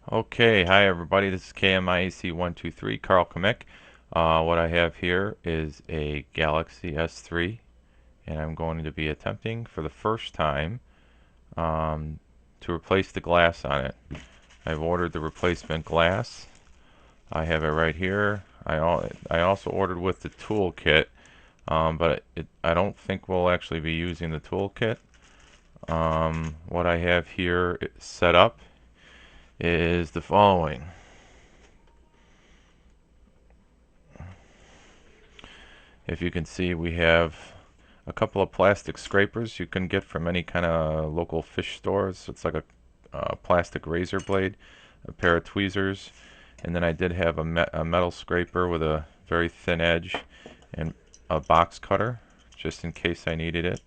Okay, hi everybody, this is KMIAC123, Carl Kamek. What I have here is a Galaxy S3, and I'm going to be attempting for the first time to replace the glass on it. I've ordered the replacement glass. I have it right here. I also ordered with the toolkit, but I don't think we'll actually be using the toolkit. What I have here set up is the following. If you can see, we have a couple of plastic scrapers you can get from any kind of local fish stores. It's like a plastic razor blade, a pair of tweezers, and then I did have a metal scraper with a very thin edge and a box cutter just in case I needed it.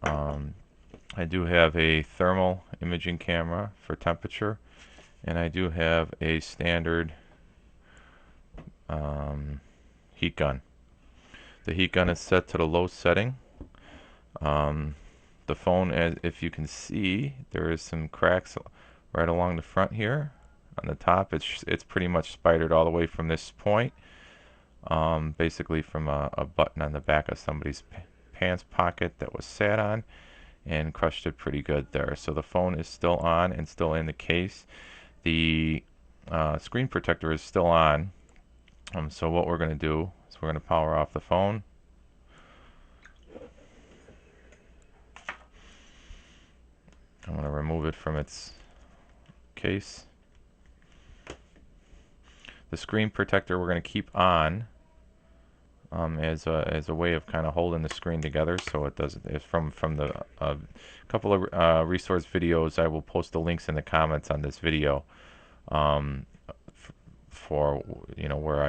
I do have a thermal imaging camera for temperature, and I do have a standard heat gun. The heat gun is set to the low setting. The phone, as if you can see, there is some cracks right along the front here. On the top, it's pretty much spidered all the way from this point, basically from a button on the back of somebody's pants pocket that was sat on, and crushed it pretty good there. So the phone is still on and still in the case. The screen protector is still on. So what we're going to do is we're going to power off the phone. I'm going to remove it from its case. The screen protector we're going to keep on as a way of kind of holding the screen together, so it doesn't. It's from the couple of resource videos. I will post the links in the comments on this video for where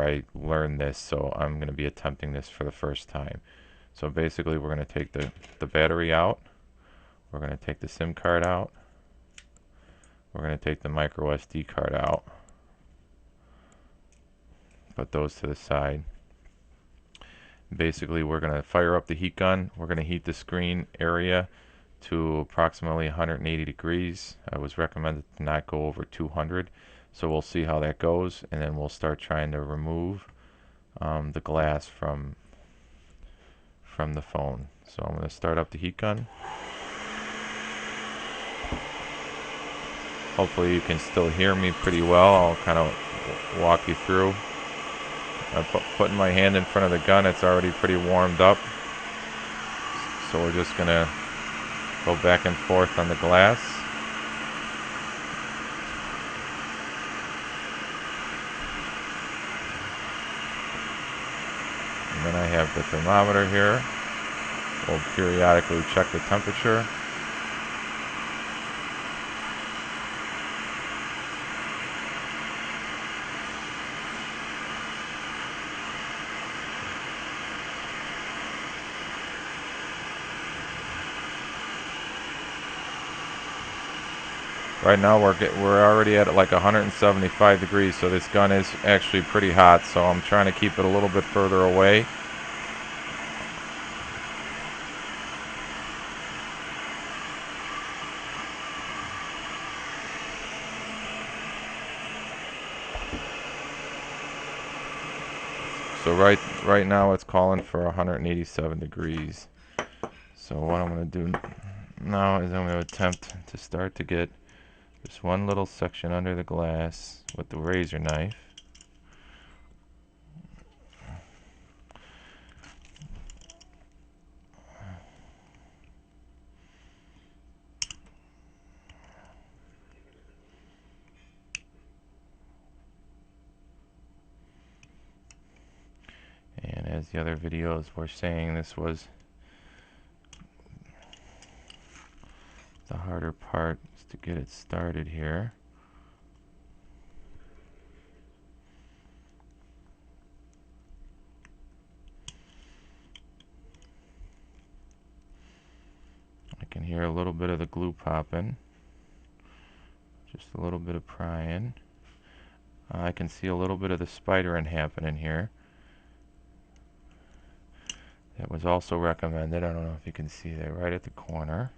I learned this. So I'm going to be attempting this for the first time. So basically, we're going to take the battery out. We're going to take the SIM card out. We're going to take the micro SD card out. Put those to the side. Basically, we're going to fire up the heat gun. We're going to heat the screen area to approximately 180 degrees. I was recommended to not go over 200. So we'll see how that goes, and then we'll start trying to remove the glass from the phone. So I'm going to start up the heat gun. Hopefully you can still hear me pretty well. I'll kind of walk you through. I'm putting my hand in front of the gun. It's already pretty warmed up. So we're just going to go back and forth on the glass. And then I have the thermometer here. We'll periodically check the temperature. Right now we're already at like 175 degrees, so this gun is actually pretty hot, so I'm trying to keep it a little bit further away. So right now it's calling for 187 degrees. So what I'm going to do now is I'm going to attempt to start to get just one little section under the glass with the razor knife. And as the other videos were saying, this was the harder part, is to get it started here. I can hear a little bit of the glue popping, just a little bit of prying. I can see a little bit of the spidering happening here. That was also recommended. I don't know if you can see that right at the corner.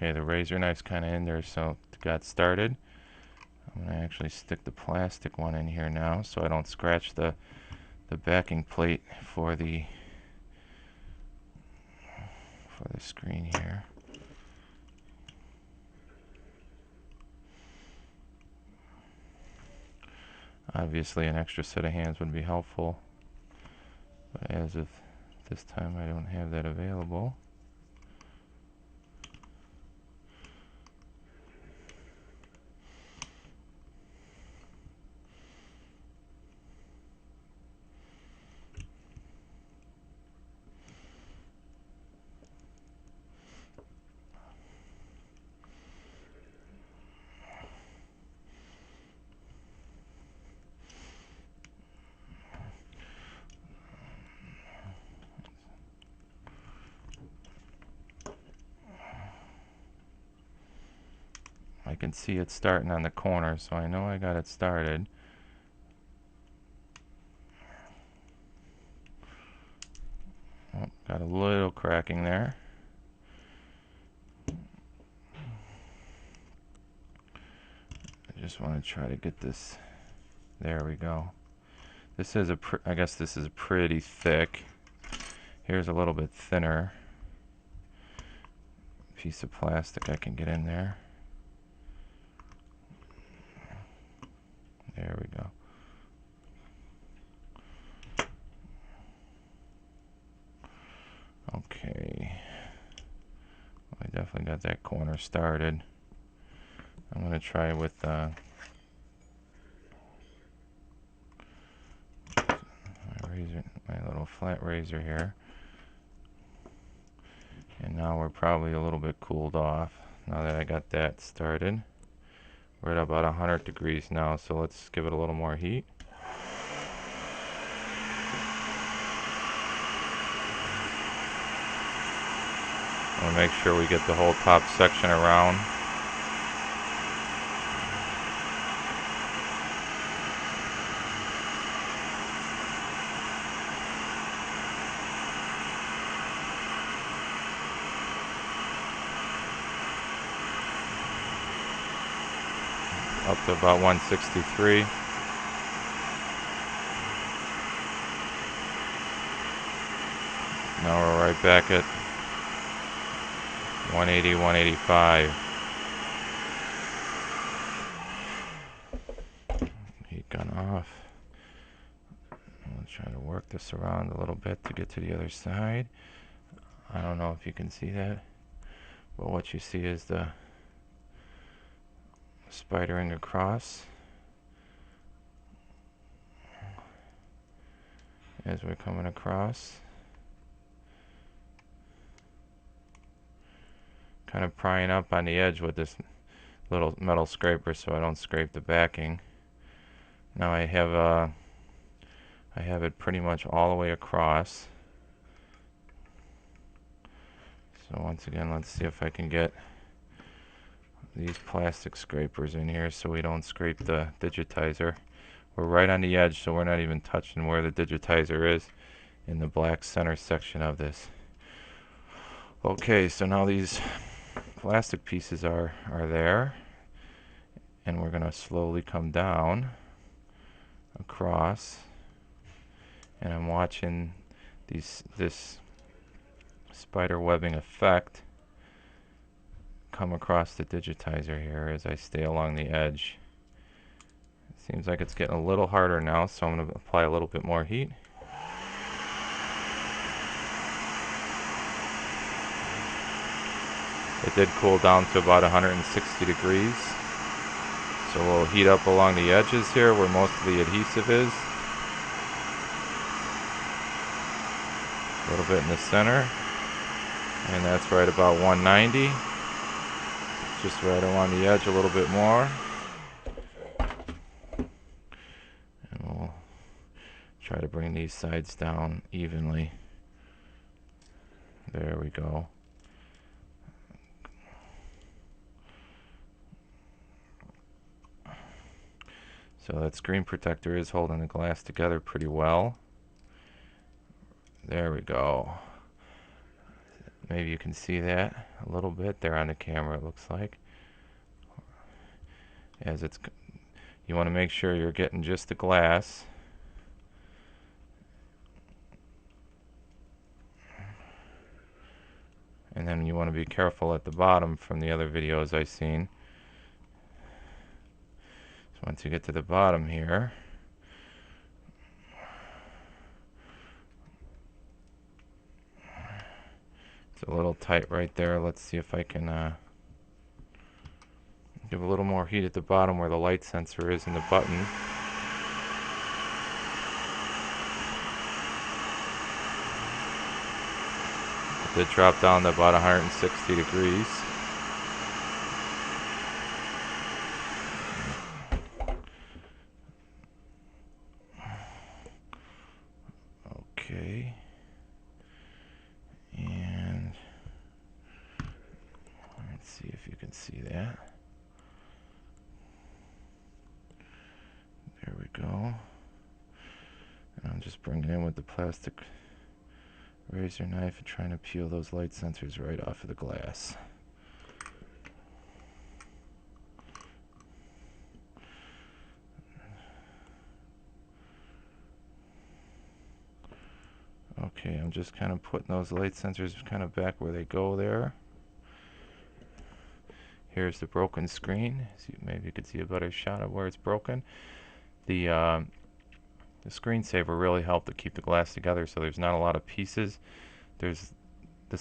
Okay, the razor knife's kind of in there, so it got started. I'm going to actually stick the plastic one in here now so I don't scratch the backing plate for the screen here. Obviously an extra set of hands would be helpful, but as of this time I don't have that available. I can see it starting on the corner, so I know I got it started. Oh, got a little cracking there. I just want to try to get this. There we go. This is I guess this is pretty thick. Here's a little bit thinner piece of plastic I can get in there. There we go. Okay. I definitely got that corner started. I'm going to try with my razor, my little flat razor here. And now we're probably a little bit cooled off now that I got that started. We're at about 100 degrees now, so let's give it a little more heat. I want to make sure we get the whole top section around. Up to about 163. Now we're right back at 180, 185. Heat gun off. I'll try to work this around a little bit to get to the other side. I don't know if you can see that, but what you see is the spidering across as we're coming across. Kind of prying up on the edge with this little metal scraper so I don't scrape the backing. Now I have it pretty much all the way across. So once again, let's see if I can get these plastic scrapers in here so we don't scrape the digitizer. We're right on the edge, so we're not even touching where the digitizer is in the black center section of this. Okay, so now these plastic pieces are there, and we're going to slowly come down across, and I'm watching this spider webbing effect come across the digitizer here as I stay along the edge. It seems like it's getting a little harder now, so I'm going to apply a little bit more heat. It did cool down to about 160 degrees. So we'll heat up along the edges here where most of the adhesive is. A little bit in the center. And that's right about 190. Just right along the edge a little bit more. And we'll try to bring these sides down evenly. There we go. So that screen protector is holding the glass together pretty well. There we go. Maybe you can see that a little bit there on the camera, it looks like. As it's, you want to make sure you're getting just the glass. And then you want to be careful at the bottom from the other videos I've seen. So once you get to the bottom here, it's a little tight right there. Let's see if I can give a little more heat at the bottom where the light sensor is in the button. It did drop down to about 160 degrees. Okay. And let's see if you can see that. There we go. And I'm just bringing it in with the plastic razor knife and trying to peel those light sensors right off of the glass. Okay, I'm just kind of putting those light sensors kind of back where they go there. Here's the broken screen. So maybe you could see a better shot of where it's broken. The screensaver really helped to keep the glass together, so there's not a lot of pieces. This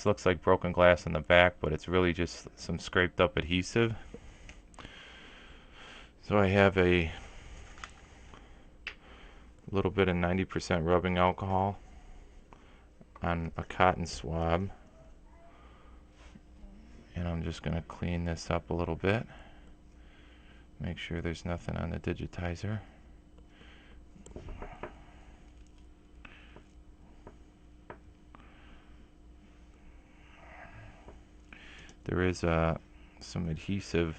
looks like broken glass in the back, but it's really just some scraped up adhesive. So I have a little bit of 90% rubbing alcohol on a cotton swab, and I'm just going to clean this up a little bit, make sure there's nothing on the digitizer. There is some adhesive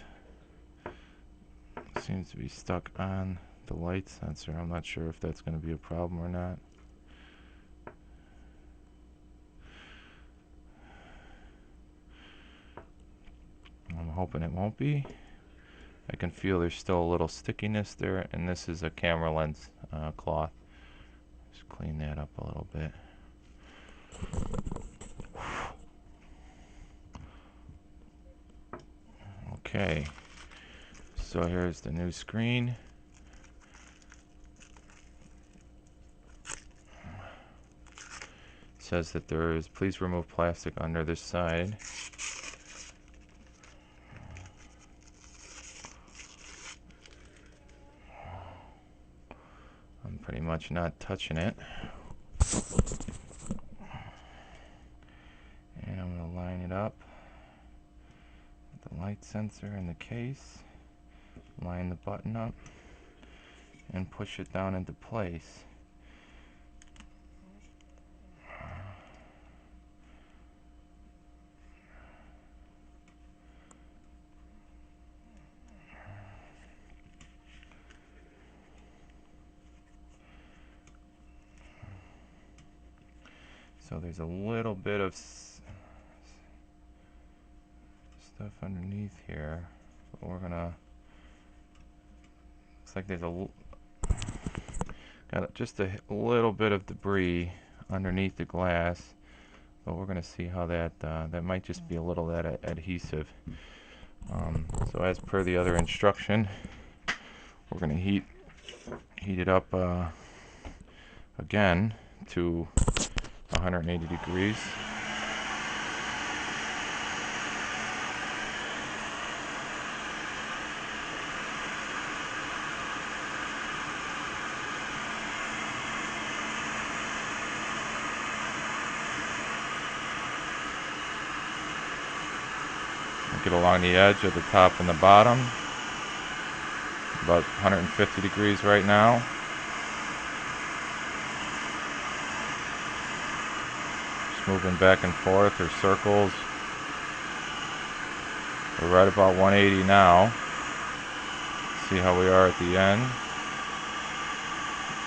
seems to be stuck on the light sensor. I'm not sure if that's going to be a problem or not. I'm hoping it won't be. I can feel there's still a little stickiness there, and this is a camera lens cloth. Just clean that up a little bit. Okay, so here's the new screen. It says that there is, please remove plastic under this side. I'm pretty much not touching it. And I'm going to line it up. The light sensor in the case, line the button up, and push it down into place. So there's a little bit of stuff underneath here, but we're gonna, looks like there's got just a little bit of debris underneath the glass, but we're gonna see how that that might just be a little that adhesive. So as per the other instruction, we're gonna heat it up again to 180 degrees. Get along the edge of the top and the bottom, about 150 degrees right now. Just moving back and forth, or circles. We're right about 180 now. See how we are at the end.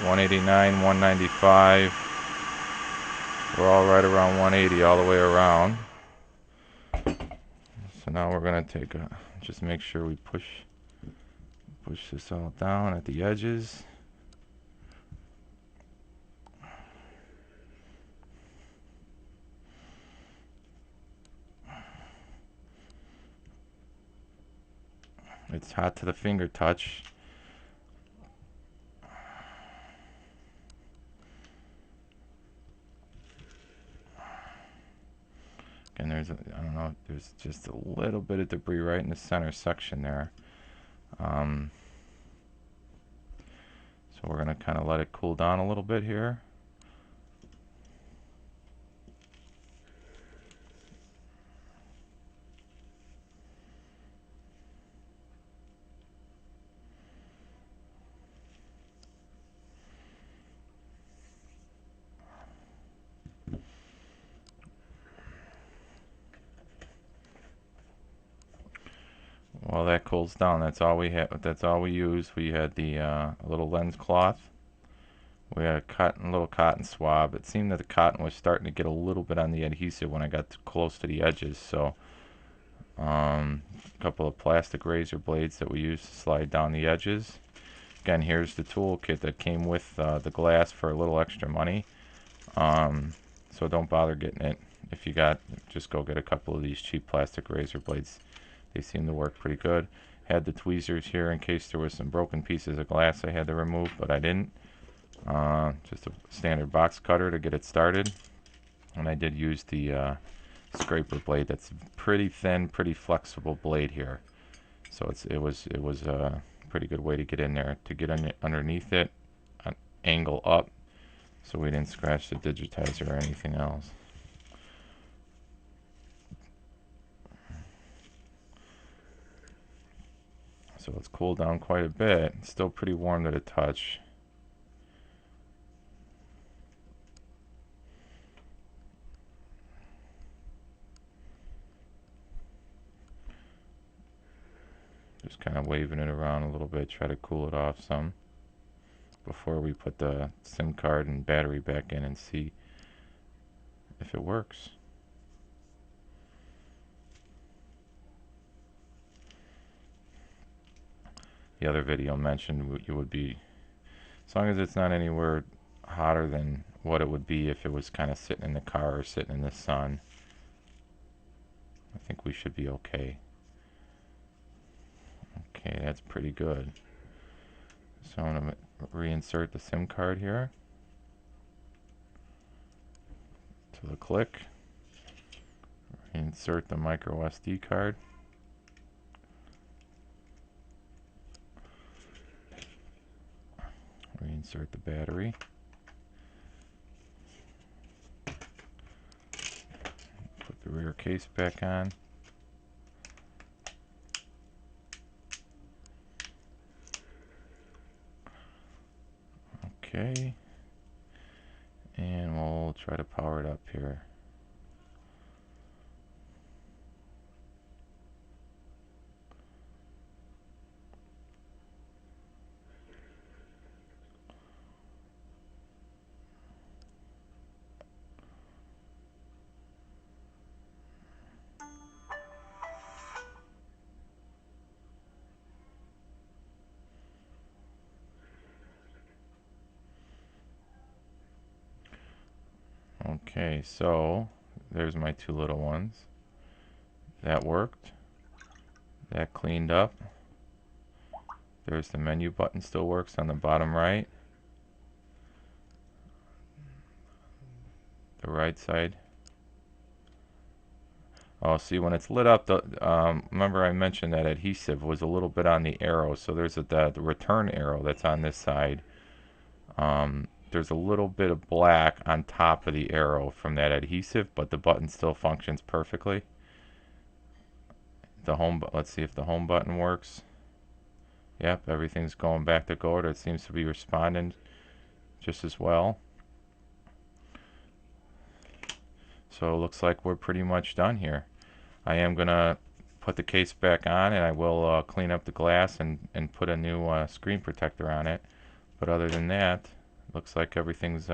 189, 195. We're all right around 180 all the way around. So now we're gonna take a, just make sure we push this all down at the edges. It's hot to the finger touch. And there's a, I don't know, there's just a little bit of debris right in the center section there. So we're going to kind of let it cool down a little bit here. While that cools down, that's all we had. That's all we used. We had the little lens cloth. We had a little cotton swab. It seemed that the cotton was starting to get a little bit on the adhesive when I got close to the edges. So, a couple of plastic razor blades that we used to slide down the edges. Again, here's the toolkit that came with the glass for a little extra money. So don't bother getting it. If you just go get a couple of these cheap plastic razor blades. They seem to work pretty good. Had the tweezers here in case there was some broken pieces of glass I had to remove, but I didn't. Just a standard box cutter to get it started. And I did use the scraper blade. That's pretty thin, pretty flexible blade here. So it was a pretty good way to get in there, to get underneath it, angle up, so we didn't scratch the digitizer or anything else. So it's cooled down quite a bit. It's still pretty warm to the touch. Just kind of waving it around a little bit, try to cool it off some before we put the SIM card and battery back in and see if it works. The other video mentioned you would be, as long as it's not anywhere hotter than what it would be if it was kind of sitting in the car or sitting in the sun, I think we should be okay. Okay, that's pretty good. So I'm going to reinsert the SIM card here to the click. Reinsert the micro SD card. Reinsert the battery. Put the rear case back on. Okay. And we'll try to power it up here. Okay, so there's my two little ones. That worked. That cleaned up. There's the menu button, still works on the bottom right. The right side. Oh, see, when it's lit up, remember I mentioned that adhesive was a little bit on the arrow, so there's the return arrow that's on this side. There's a little bit of black on top of the arrow from that adhesive, but the button still functions perfectly. Let's see if the home button works. Yep, everything's going back to order. It seems to be responding just as well. So it looks like we're pretty much done here. I am gonna put the case back on, and I will clean up the glass and put a new screen protector on it. But other than that, looks like everything's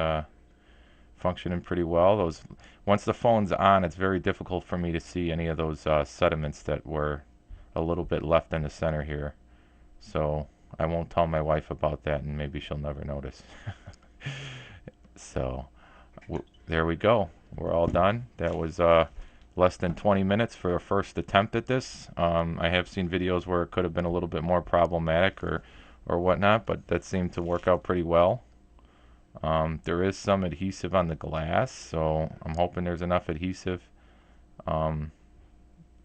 functioning pretty well. Those once the phone's on, it's very difficult for me to see any of those sediments that were a little bit left in the center here. So I won't tell my wife about that, and maybe she'll never notice. So there we go. We're all done. That was less than 20 minutes for a first attempt at this. I have seen videos where it could have been a little bit more problematic or whatnot, but that seemed to work out pretty well. There is some adhesive on the glass, so I'm hoping there's enough adhesive on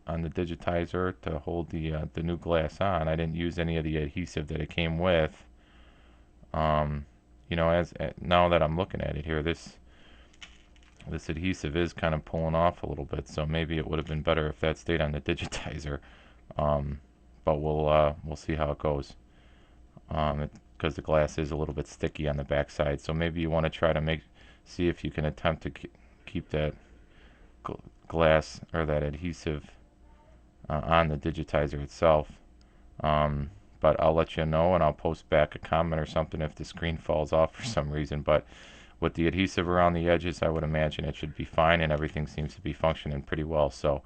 the digitizer to hold the new glass on. I didn't use any of the adhesive that it came with. You know, now that I'm looking at it here, this adhesive is kind of pulling off a little bit, so maybe it would have been better if that stayed on the digitizer. But we'll see how it goes. Because the glass is a little bit sticky on the back side, so maybe you want to try to see if you can attempt to keep that glass or that adhesive on the digitizer itself. But I'll let you know, and I'll post back a comment or something if the screen falls off for some reason. But with the adhesive around the edges, I would imagine it should be fine, and everything seems to be functioning pretty well. So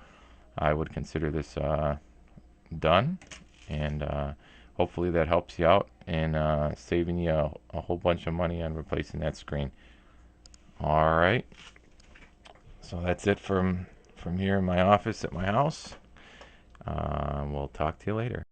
I would consider this done, and hopefully that helps you out in saving you a whole bunch of money on replacing that screen. All right, so that's it from here in my office at my house. We'll talk to you later.